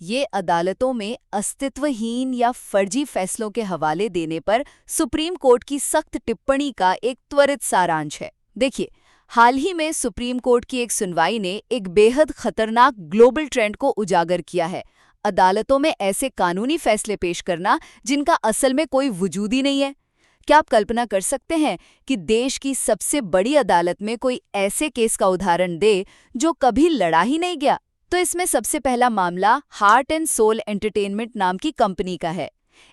ये अदालतों में अस्तित्वहीन या फर्जी फैसलों के हवाले देने पर सुप्रीम कोर्ट की सख्त टिप्पणी का एक त्वरित सारांश है। देखिए, हाल ही में सुप्रीम कोर्ट की एक सुनवाई ने एक बेहद खतरनाक ग्लोबल ट्रेंड को उजागर किया है। अदालतों में ऐसे कानूनी फैसले पेश करना जिनका असल में कोई वजूद ही नहीं है। क्या आप कल्पना कर सकते हैं कि देश की सबसे बड़ी अदालत में कोई ऐसे केस का उदाहरण दे जो कभी लड़ा ही नहीं गया? तो इसमें सबसे पहला मामला हार्ट एंड सोल एंटरटेनमेंट नाम की कंपनी का है।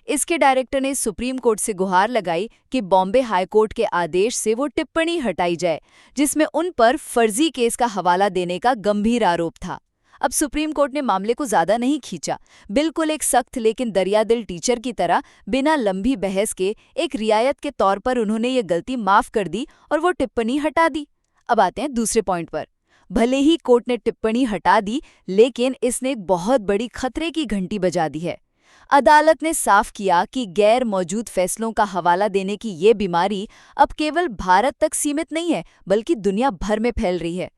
इसके डायरेक्टर ने सुप्रीम कोर्ट से गुहार लगाई कि बॉम्बे हाई कोर्ट के आदेश से वो टिप्पणी हटाई जाए जिसमें उन पर फर्जी केस का हवाला देने का गंभीर आरोप था। अब सुप्रीम कोर्ट ने मामले को ज्यादा नहीं खींचा, बिल्कुल एक सख्त लेकिन दरियादिल टीचर की तरह बिना लंबी बहस के एक रियायत के तौर पर उन्होंने ये गलती माफ कर दी और वो टिप्पणी हटा दी। अब आते हैं दूसरे पॉइंट पर। भले ही कोर्ट ने टिप्पणी हटा दी, लेकिन इसने एक बहुत बड़ी खतरे की घंटी बजा दी है। अदालत ने साफ किया कि गैर मौजूद फैसलों का हवाला देने की ये बीमारी अब केवल भारत तक सीमित नहीं है, बल्कि दुनिया भर में फैल रही है।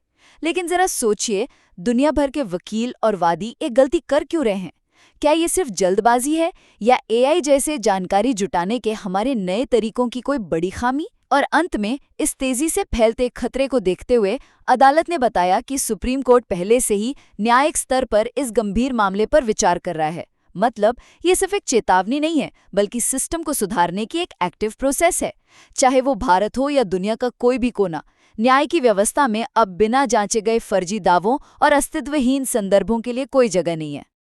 लेकिन जरा सोचिए, दुनिया भर के वकील और वादी एक गलती कर क्यों रहे हैं? क्या ये सिर्फ जल्दबाजी है या एआई जैसे जानकारी जुटाने के हमारे नए तरीकों की कोई बड़ी खामी? और अंत में इस तेजी से फैलते खतरे को देखते हुए अदालत ने बताया कि सुप्रीम कोर्ट पहले से ही न्यायिक स्तर पर इस गंभीर मामले पर विचार कर रहा है। मतलब ये सिर्फ एक चेतावनी नहीं है, बल्कि सिस्टम को सुधारने की एक एक्टिव प्रोसेस है। चाहे वो भारत हो या दुनिया का कोई भी कोना, न्याय की व्यवस्था में अब बिना जांचे गए फर्जी दावों और अस्तित्वहीन संदर्भों के लिए कोई जगह नहीं है।